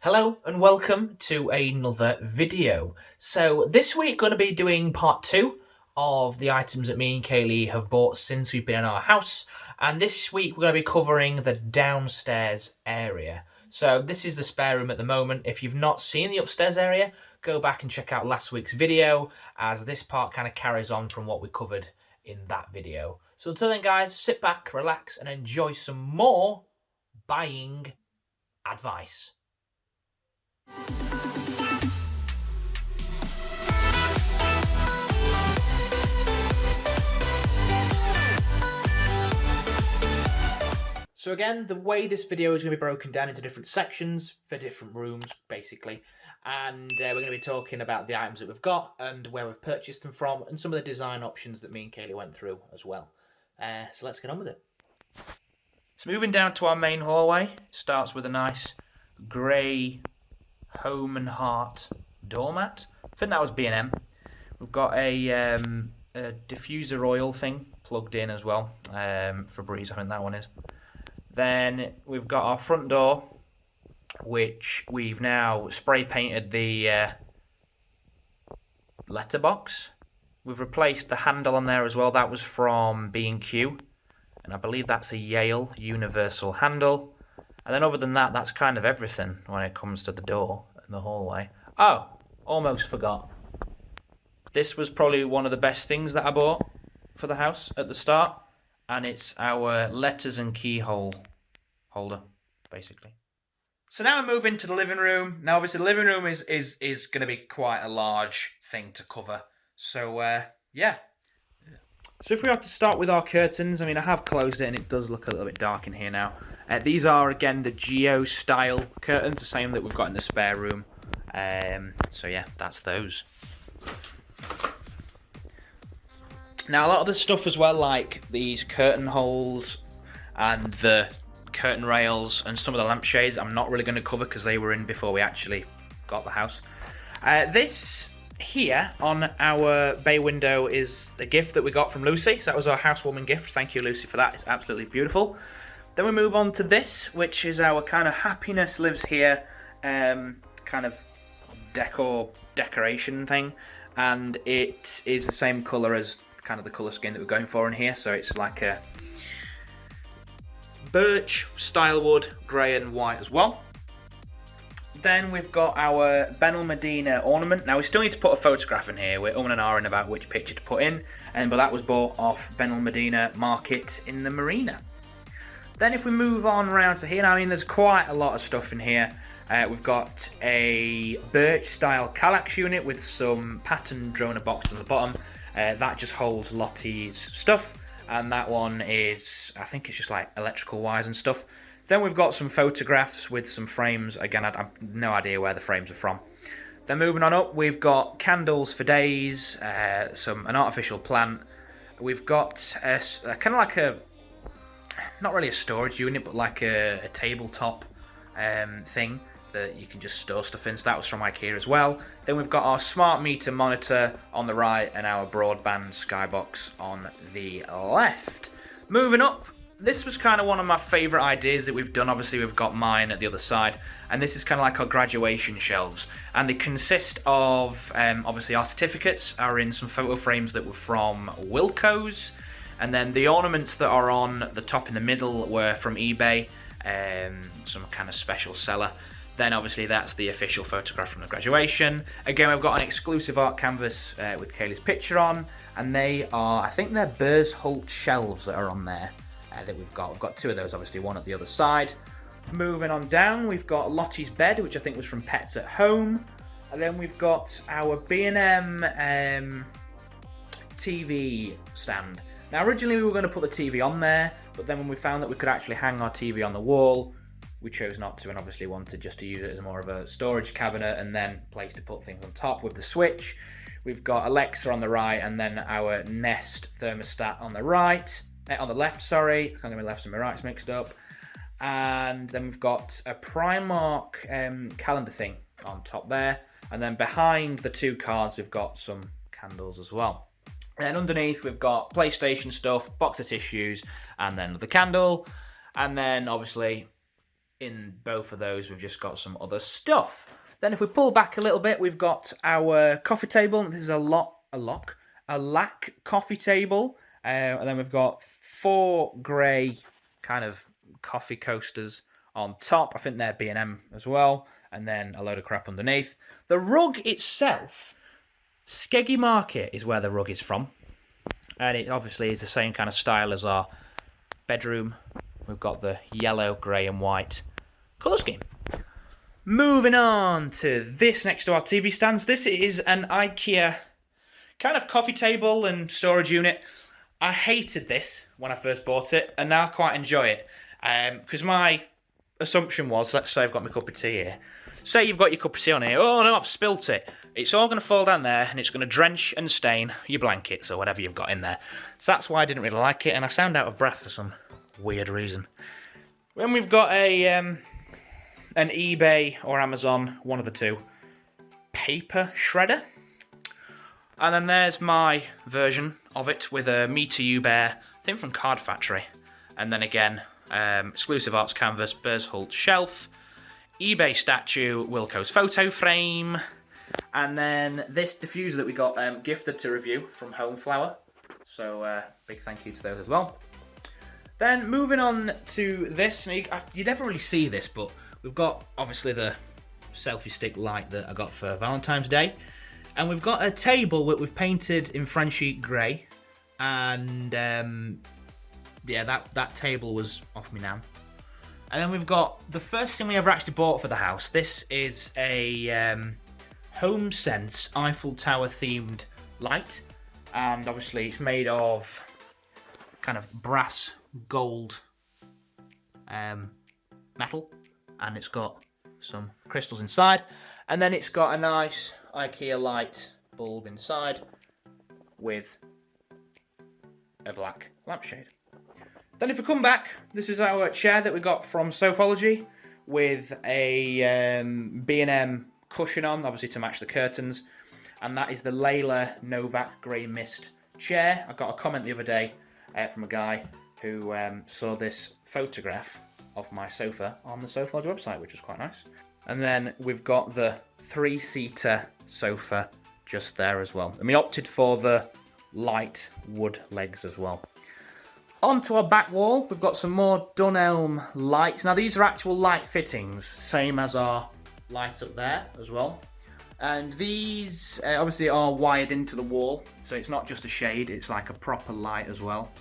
Hello and welcome to another video. So this week going to be doing part 2 of the items that me and Kaylee have bought since we've been in our house, and this week we're going to be covering the downstairs area. So this is the spare room at the moment. If you've not seen the upstairs area, go back and check out last week's video, as this part kind of carries on from what we covered in that video. So until then guys, sit back, relax and enjoy some more buying advice. So again, the way this video is going to be broken down into different sections for different rooms, basically. And we're going to be talking about the items that we've got and where we've purchased them from and some of the design options that me and Kaylee went through as well. So let's get on with it. So moving down to our main hallway, starts with a nice grey Home and Heart doormat. I think that was B&M. We've got a diffuser oil thing plugged in as well. Febreze, I think that one is. Then we've got our front door, which we've now spray painted the letterbox. We've replaced the handle on there as well. That was from B&Q, and I believe that's a Yale universal handle. And then other than that, that's kind of everything when it comes to the door and the hallway. Oh, almost forgot. This was probably one of the best things that I bought for the house at the start. And it's our letters and keyhole holder, basically. So now we move into the living room. Now obviously the living room is going to be quite a large thing to cover. So yeah. So if we have to start with our curtains, I mean I have closed it and it does look a little bit dark in here now. These are again the Geo style curtains, the same that we've got in the spare room. So yeah, that's those. Now a lot of the stuff as well, like these curtain holes and the curtain rails and some of the lampshades, I'm not really going to cover because they were in before we actually got the house. This here on our bay window is a gift that we got from Lucy. So that was our housewarming gift. Thank you, Lucy, for that. It's absolutely beautiful. Then we move on to this, which is our kind of happiness lives here kind of decoration thing. And it is the same colour as kind of the colour scheme that we're going for in here. So it's like a birch, style wood, grey and white as well. Then we've got our Benel Medina ornament. Now we still need to put a photograph in here. We're and ahhing about which picture to put in, but that was bought off Benel Medina Market in the Marina. Then if we move on around to here, now I mean there's quite a lot of stuff in here. We've got a birch style Kallax unit with some patterned donor box on the bottom. That just holds Lottie's stuff, and that one is, I think it's just like electrical wires and stuff. Then we've got some photographs with some frames. Again, I have no idea where the frames are from. Then moving on up, we've got candles for days, an artificial plant. We've got kind of like a, not really a storage unit, but like a tabletop thing that you can just store stuff in. So that was from IKEA as well. Then we've got our smart meter monitor on the right and our broadband skybox on the left. Moving up, this was kind of one of my favourite ideas that we've done. Obviously we've got mine at the other side, and this is kind of like our graduation shelves, and they consist of obviously our certificates are in some photo frames that were from Wilko's, and then the ornaments that are on the top in the middle were from eBay, some kind of special seller. Then obviously that's the official photograph from the graduation. Again, we've got an exclusive art canvas with Kaylee's picture on, and they are, I think they're Burzholt shelves that are on there that we've got. We've got two of those, obviously, one at the other side. Moving on down, we've got Lottie's bed, which I think was from Pets at Home. And then we've got our B&M TV stand. Now originally we were going to put the TV on there, but then when we found that we could actually hang our TV on the wall, we chose not to, and obviously wanted just to use it as more of a storage cabinet and then place to put things on top with the switch. We've got Alexa on the right, and then our Nest thermostat on the right, on the left, sorry. I can't get my lefts and my rights mixed up. And then we've got a Primark calendar thing on top there. And then behind the two cards, we've got some candles as well. And then underneath, we've got PlayStation stuff, box of tissues, and then the candle. And then obviously in both of those, we've just got some other stuff. Then if we pull back a little bit, we've got our coffee table. This is a lac coffee table. And then we've got 4 grey kind of coffee coasters on top. I think they're B&M as well. And then a load of crap underneath. The rug itself, Skeggy Market is where the rug is from. And it obviously is the same kind of style as our bedroom. We've got the yellow, grey and white colour scheme. Moving on to this next to our TV stands. This is an IKEA kind of coffee table and storage unit. I hated this when I first bought it, and now I quite enjoy it. Because my assumption was, let's say I've got my cup of tea here. Say you've got your cup of tea on here. Oh no, I've spilt it. It's all going to fall down there, and it's going to drench and stain your blankets or whatever you've got in there. So that's why I didn't really like it, and I sound out of breath for some weird reason. When we've got an eBay or Amazon, one of the two, paper shredder. And then there's my version of it with a Me to You bear, I think from Card Factory. And then again, exclusive arts canvas, Burzhult shelf, eBay statue, Wilco's photo frame, and then this diffuser that we got gifted to review from Home Flower. So big thank you to those as well. Then moving on to this, you never really see this, but we've got, obviously, the selfie stick light that I got for Valentine's Day. And we've got a table that we've painted in French Oak grey. And, yeah, that table was off me now. And then we've got the first thing we ever actually bought for the house. This is a HomeSense Eiffel Tower themed light. And, obviously, it's made of kind of brass, gold metal. And it's got some crystals inside. And then it's got a nice IKEA light bulb inside with a black lampshade. Then if we come back, this is our chair that we got from Sofology with a B&M cushion on, obviously to match the curtains. And that is the Layla Novak Grey Mist chair. I got a comment the other day from a guy who saw this photograph of my sofa on the Sofology website, which was quite nice. And then we've got the 3-seater sofa just there as well. And we opted for the light wood legs as well. Onto our back wall, we've got some more Dunelm lights. Now these are actual light fittings, same as our lights up there as well. And these obviously are wired into the wall, so it's not just a shade, it's like a proper light as well.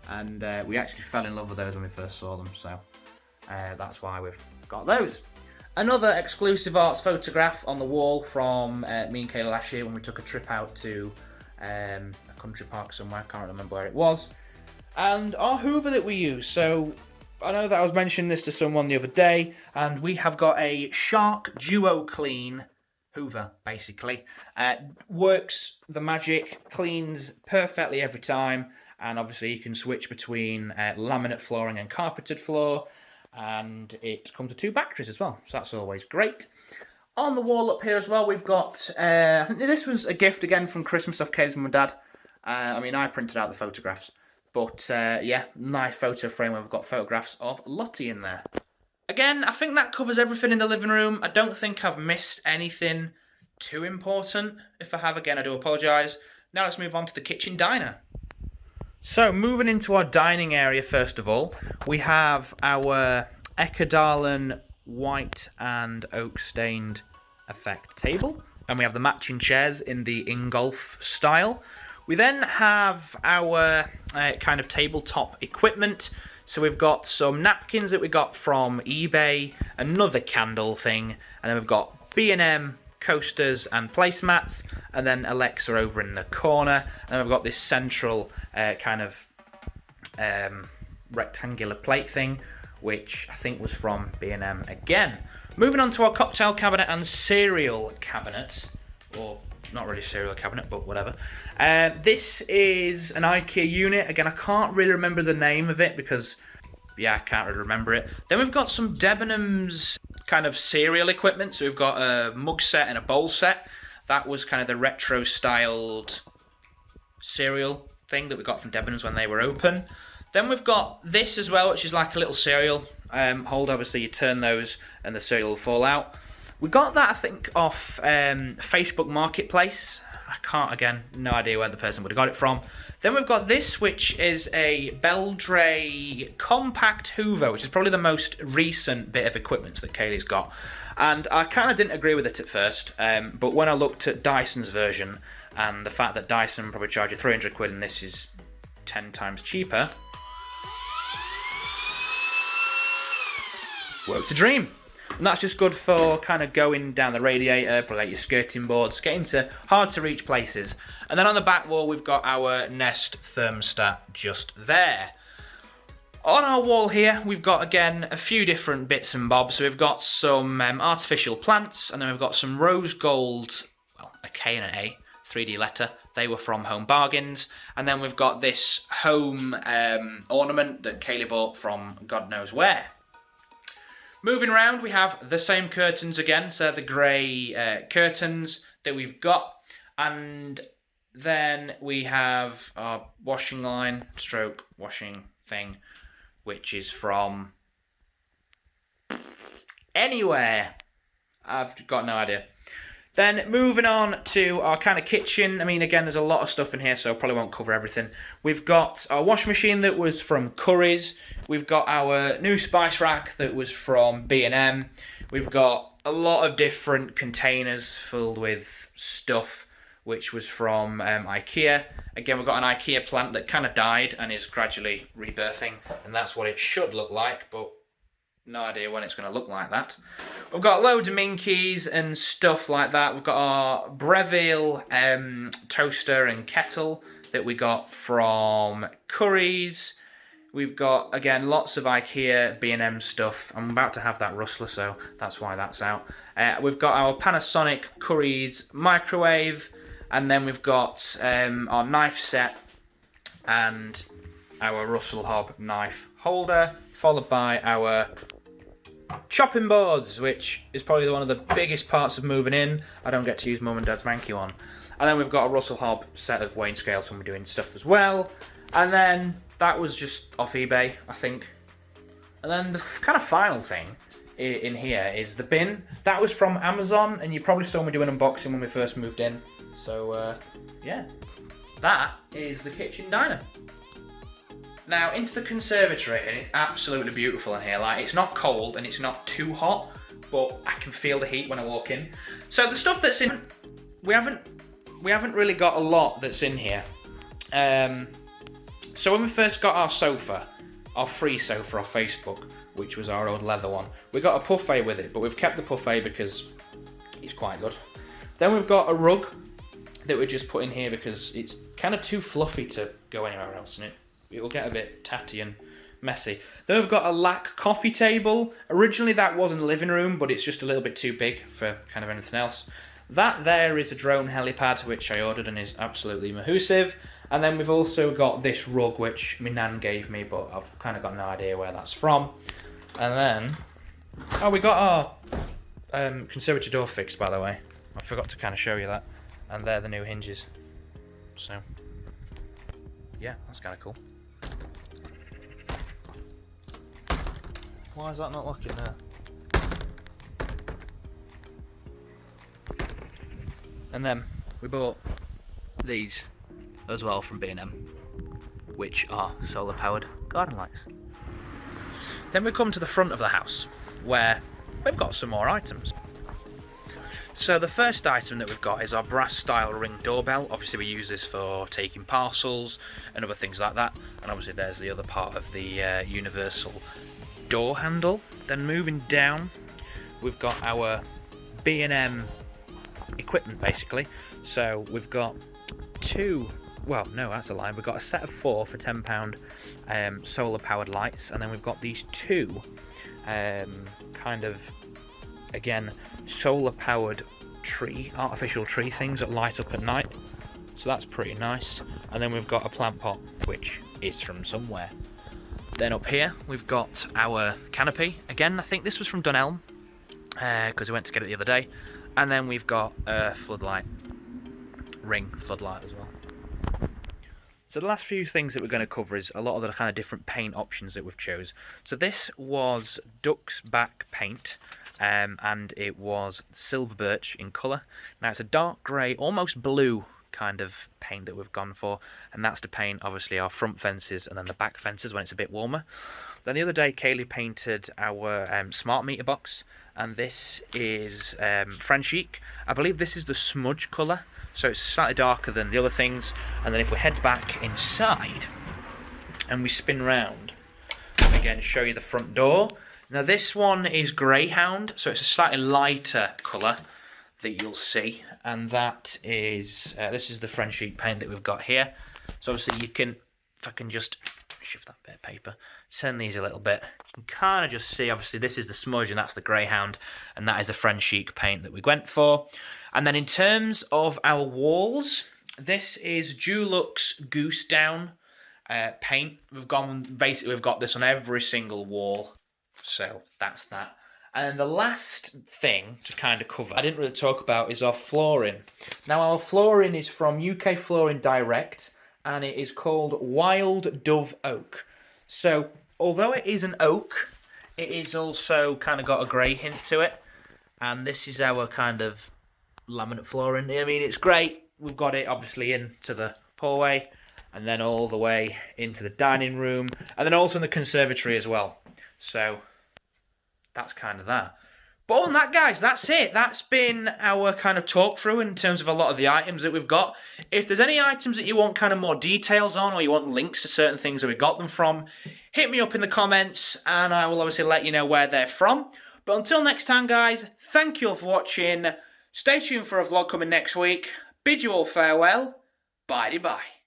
And we actually fell in love with those when we first saw them, so that's why we've got those. Another exclusive arts photograph on the wall from me and Kayla last year when we took a trip out to a country park somewhere, I can't remember where it was. And our Hoover that we use, so I know that I was mentioning this to someone the other day, and we have got a Shark Duo Clean Hoover, basically. Works the magic, cleans perfectly every time, and obviously you can switch between laminate flooring and carpeted floor, and it comes with 2 batteries as well, so that's always great. On the wall up here as well, we've got, I think this was a gift again from Christmas off Kayla's mum and dad. I mean, I printed out the photographs, but yeah, nice photo frame where we've got photographs of Lottie in there. Again, I think that covers everything in the living room. I don't think I've missed anything too important. If I have, again, I do apologise. Now let's move on to the kitchen diner. So, moving into our dining area first of all, we have our Ekerdalen white and oak stained effect table, and we have the matching chairs in the Ingolf style. We then have our kind of tabletop equipment. So we've got some napkins that we got from eBay, another candle thing, and then we've got B&M coasters and placemats, and then Alexa over in the corner, and we've got this central kind of rectangular plate thing, which I think was from B&M again. Moving on to our cocktail cabinet and cereal cabinet, or not really cereal cabinet, but whatever. This is an IKEA unit. Again, I can't really remember the name of it because, yeah, I can't really remember it. Then we've got some Debenhams kind of cereal equipment. So we've got a mug set and a bowl set. That was kind of the retro-styled cereal thing that we got from Debenhams when they were open. Then we've got this as well, which is like a little cereal. hold. Obviously, you turn those and the serial will fall out. We got that, I think, off Facebook Marketplace. I can't, again, no idea where the person would have got it from. Then we've got this, which is a Beldray Compact Hoover, which is probably the most recent bit of equipment that Kaylee's got. And I kind of didn't agree with it at first, but when I looked at Dyson's version, and the fact that Dyson probably charge you 300 quid and this is 10 times cheaper, worked a dream. And that's just good for kind of going down the radiator, probably like your skirting boards, getting to hard to reach places. And then on the back wall, we've got our Nest thermostat just there. On our wall here, we've got, again, a few different bits and bobs. So we've got some artificial plants, and then we've got some rose gold, well, a K and an A, 3D letter. They were from Home Bargains. And then we've got this home ornament that Kaylee bought from God knows where. Moving around, we have the same curtains again, so the grey curtains that we've got, and then we have our washing line, stroke washing thing, which is from anywhere. I've got no idea. Then moving on to our kind of kitchen. I mean, again, there's a lot of stuff in here, so I probably won't cover everything. We've got our washing machine that was from Curry's. We've got our new spice rack that was from B&M. We've got a lot of different containers filled with stuff, which was from IKEA. Again, we've got an IKEA plant that kind of died and is gradually rebirthing, and that's what it should look like, but no idea when it's going to look like that. We've got loads of Minkies and stuff like that. We've got our Breville toaster and kettle that we got from Curry's. We've got, again, lots of IKEA B&M stuff. I'm about to have that rustler, so that's why that's out. We've got our Panasonic Curry's microwave, and then we've got our knife set and our Russell Hobb knife holder, followed by our chopping boards, which is probably one of the biggest parts of moving in. I don't get to use Mum and Dad's manky one. And then we've got a Russell Hobb set of weighing scales when we're doing stuff as well. And then that was just off eBay, I think. And then the kind of final thing in here is the bin. That was from Amazon, and you probably saw me do an unboxing when we first moved in. So, yeah. That is the kitchen diner. Now, into the conservatory, and it's absolutely beautiful in here. Like, it's not cold and it's not too hot, but I can feel the heat when I walk in. So the stuff that's in, we haven't really got a lot that's in here. So when we first got our sofa, our free sofa off Facebook, which was our old leather one, we got a buffet with it, but we've kept the buffet because it's quite good. Then we've got a rug that we just put in here because it's kind of too fluffy to go anywhere else, and it'll get a bit tatty and messy. Then we've got a lac coffee table. Originally that was in the living room, but it's just a little bit too big for kind of anything else. That there is a drone helipad, which I ordered and is absolutely mahoosive. And then we've also got this rug, which my nan gave me, but I've kind of got no idea where that's from. And then, oh, we got our conservatory door fixed, by the way. I forgot to kind of show you that. And they're the new hinges. So, yeah, that's kind of cool. Why is that not locking there? And then we bought these as well from B&M, which are solar powered garden lights. Then we come to the front of the house where we've got some more items. So the first item that we've got is our brass style ring doorbell. Obviously we use this for taking parcels and other things like that. And obviously there's the other part of the universal door handle. Then moving down, we've got our B&M equipment basically. So we've got two, well no that's a lie, we've got a set of 4 for £10 solar powered lights, and then we've got these two kind of, again, solar powered artificial tree things that light up at night, so that's pretty nice. And then we've got a plant pot, which is from somewhere. Then up here we've got our canopy. Again, I think this was from Dunelm because we went to get it the other day. And then we've got a floodlight, ring floodlight as well. So the last few things that we're going to cover is a lot of the kind of different paint options that we've chose. So this was Duck's Back paint, and it was silver birch in colour. Now it's a dark grey, almost blue kind of paint that we've gone for, and that's to paint obviously our front fences and then the back fences when it's a bit warmer. Then the other day Kaylee painted our smart meter box, and this is French Chic. I believe this is the smudge colour, so it's slightly darker than the other things. And then if we head back inside and we spin round, again show you the front door. Now this one is Greyhound, so it's a slightly lighter colour that you'll see, and that is this is the French Chic paint that we've got here. So obviously you can, if I can just shift that bit of paper, turn these a little bit, you can kind of just see obviously this is the smudge and that's the Greyhound, and that is the French Chic paint that we went for. And then in terms of our walls, this is Dulux Goose Down paint. We've got this on every single wall, so that's that. And the last thing to kind of cover, I didn't really talk about, is our flooring. Now our flooring is from UK Flooring Direct, and it is called Wild Dove Oak. So although it is an oak, it is also kind of got a grey hint to it. And this is our kind of laminate flooring. I mean, it's great. We've got it obviously into the hallway, and then all the way into the dining room, and then also in the conservatory as well. So that's kind of that. But other than that, guys, that's it. That's been our kind of talk through in terms of a lot of the items that we've got. If there's any items that you want kind of more details on, or you want links to certain things that we got them from, hit me up in the comments and I will obviously let you know where they're from. But until next time, guys, thank you all for watching. Stay tuned for a vlog coming next week. Bid you all farewell. Bye-bye.